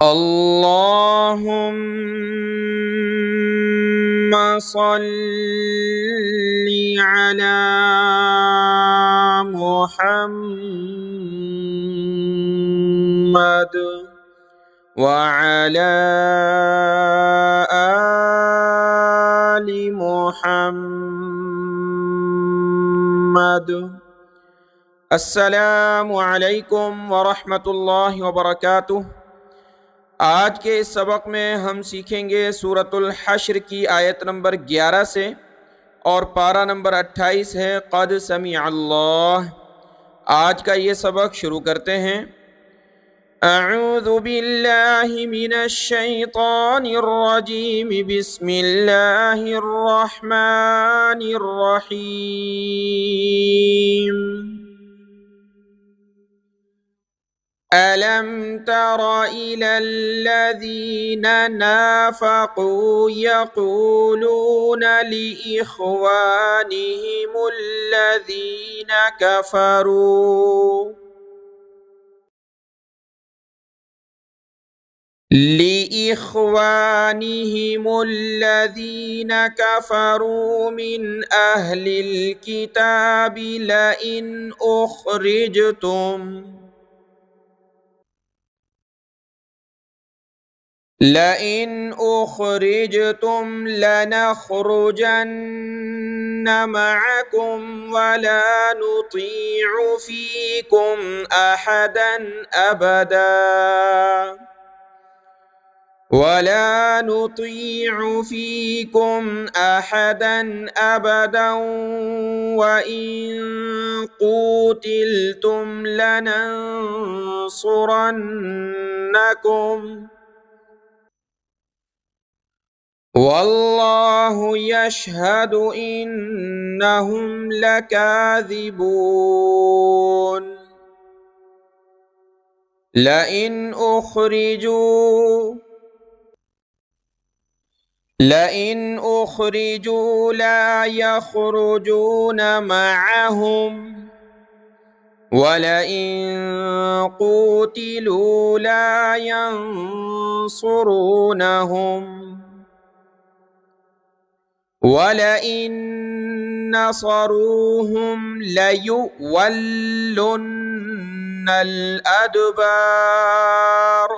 अल्लाहुम्मा सल्लि अला मुहम्मद व अला आलि मुहम्मद। अस्सलामु अलैकुम व रहमतुल्लाहि व बरकातुहू। आज के इस सबक में हम सीखेंगे सूरतुल हश्र की आयत नंबर 11 से और पारा नंबर 28 है क़द समिअ अल्लाह। आज का ये सबक शुरू करते हैं। अऊज़ु बिल्लाहि मिनश शैतानिर रजीम, बिस्मिल्लाहिर रहमानिर रहीम। अलम तर इलल्लज़ीन नाफ़क़ू यक़ूलून लिइख़वानिहिमुल्लज़ीन कफ़रू मिन अहलिल किताबि लइन उख़रिजतुम लनख़रुजन्न मअकुम वला नुतीअु फ़ीकुम अहदन अबदा व इन क़ूतिलतुम लनंसुरन्नकुम वल्लाहु यशहदु इन्नहुम लकाज़िबून। लइन उख़रिजू ला यख़रुजून मअहुम वलइन क़ूतिलू ला यंसुरूनहुम वलइन नसरूहुम लयुवल्लुन्नल अदबार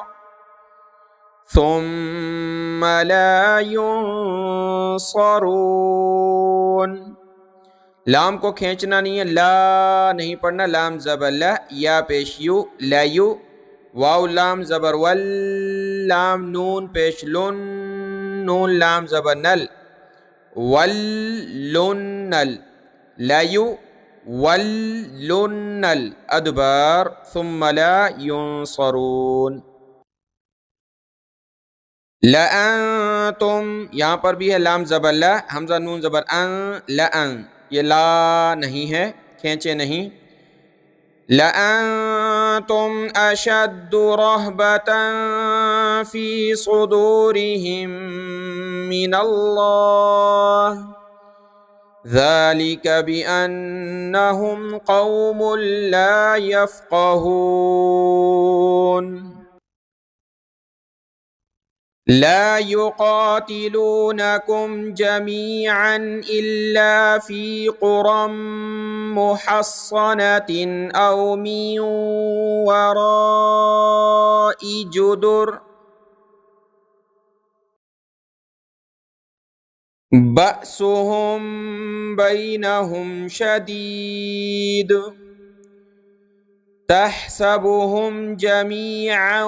सुम्म ला युंसरून। लाम को खींचना नहीं है, ला नहीं पढ़ना, लाम ज़बर ला, या पेश यू, लयु, वाव लाम ज़बर वल, लाम नून पेश लुन, नून लाम ज़बर नल, वल्लुन्नल, लयु वल्लुन्नल अदबार सुम्मा ला युंसरून। लअंतुम, यहाँ पर भी है लाम ज़बर ला, हमज़ा नून ज़बर अं, लअं, ये ला नहीं है, खींचे नहीं। लअंतुम अशद्दु रहबतन फ़ी सुदूरिहिम मिनल्लाह ज़ालिक बिअन्नहुम क़ौमुन ला यफ़क़हून। ला युक़ातिलूनकुम जमीअन इल्ला फ़ी क़ुरम मुहस्सनतिन औ मिन वराइ जुदुर बअसुहुम बैनहुम शदीद तहसबुहुम जमीअन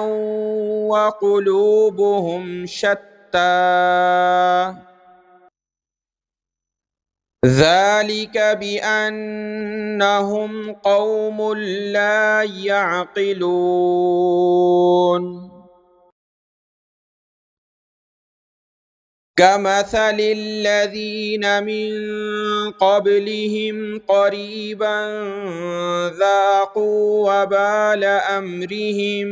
व क़ुलूबुहुम शत्ता ज़ालिक बिअन्नहुम क़ौमुन ला यअक़िलून। कमसलिल्लज़ीन मिन क़ब्लिहिम क़रीबन ज़ाक़ू वबाल अम्रिहिम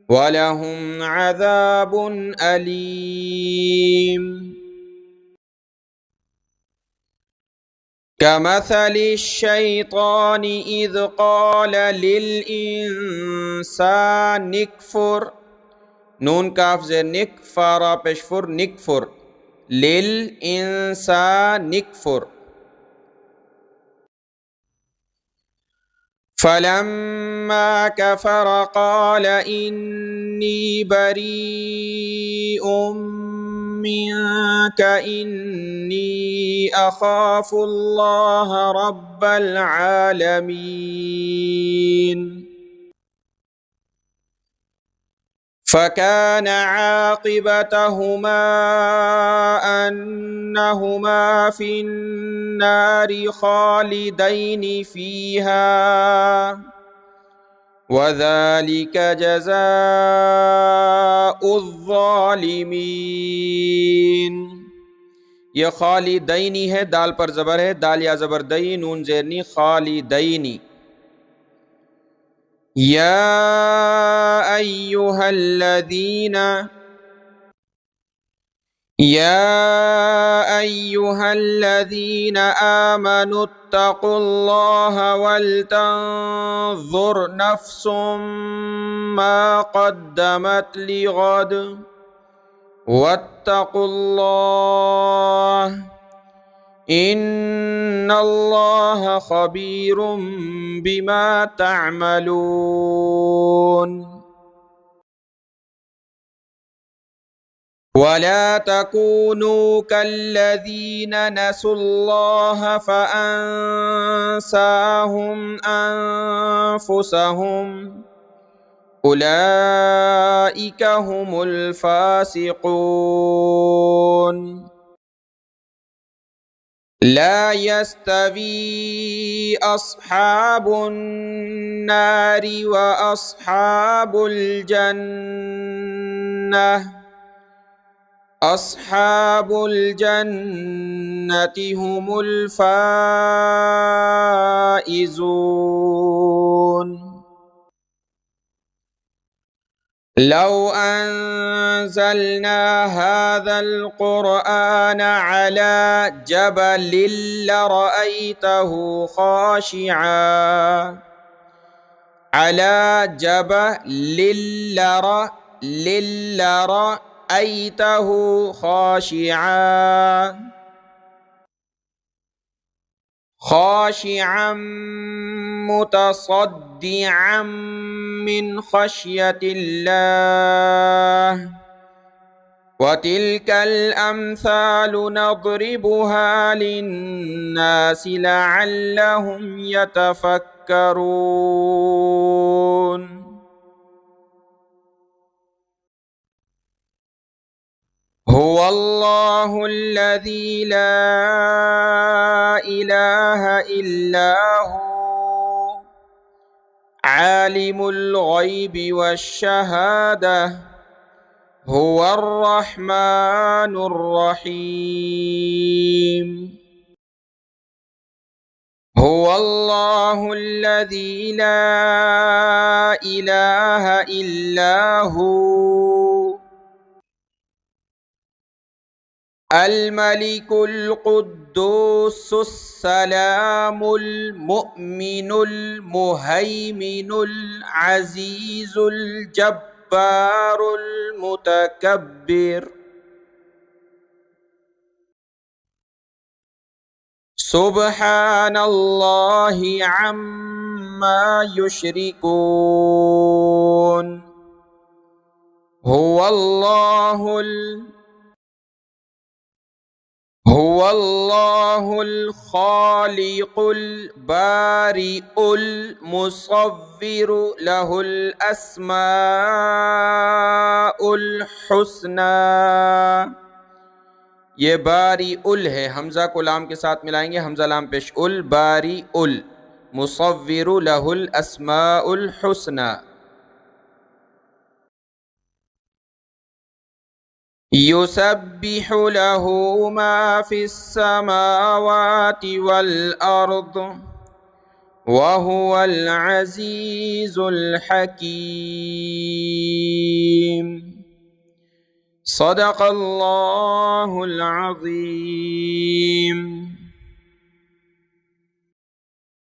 वलहुम अज़ाबुन अलीम। कमसलि शैतानि इज़ क़ाल लिल इंसानि क्फुर नून काफ ज़ेर निक, फारा पेशफुर निकफुर, लिल इंसान निकफुर। फलम्मा कफर क़ाल इन्नी बरीउम मिनक इन्नी अख़ाफ़ुल्लाह रब्बल आलमीन। फ़कान आक़िबतहुमा अन्नहुमा फ़िन्नारि ख़ालिदैनि फ़ीहा वज़ालिक जज़ाउज़्ज़ालिमीन। यह ख़ालिदैनी है, दाल पर ज़बर है, दाल या ज़बर दई, नून ज़ेरनी, ख़ालिदैनी। या अय्युहल्लज़ीन आमनुत्तक़ुल्लाह वल्तंज़ुर नफ्सुम मा क़द्दमत लिग़द वत्तक़ुल्लाह इन्नल्लाह ख़बीरुम बिमा तअमलून। वला तकूनू कल्लज़ीन नसुल्लाह फ़अंसाहुम अनफुसहुम उलाइका हुमुल फ़ासिक़ून। ला यस्तवी अस्हाबुन नारि व अस्हाबुल जन्नह अस्हाबुल जन्नति हुमुल फ़ाइज़ून। लौ अंज़लना हाज़ल क़ुरआन अला जबलिन लरअयतहु ख़ाशिअन अला जबलिन लरअयतहु ख़ाशिअन मुतसद्दिअन मिन ख़श्यतिल्लाह व तिल्कल अम्सालु नज़रिबुहा लिन्नासि लअल्लहुम यतफ़क्करून। हुवल्लाहुल्लज़ी ला इलाहा इल्ला हु आलिमुल ग़ैबि वश्शहादह हुवर रहमानुर रहीम। हुवल्लाहुल्लज़ी ला इलाहा इल्ला हु अल मलिकुल कुद्दूसुस सलामुल मुअ्मिनुल मुहैमिनुल अज़ीज़ुल जब्बारुल मुतकब्बिर। सुब्हानल्लाहि अम्मा युश्रिकून। हुवल्लाहुल ख़ालिक़ुल बारिउल मुसव्विरु लहुल अस्माउल हुस्ना। ये बारी उल है, हमज़ा को लाम के साथ मिलाएंगे, हमज़ा लाम पेश उल, बारी उल, मुसव्विरु लहुल अस्माउल हुस्ना। युसब्बिहु लहु मा फिस समावाति वल अर्द व हुवल अज़ीज़ुल हकीम। सदक़ल्लाहुल अज़ीम।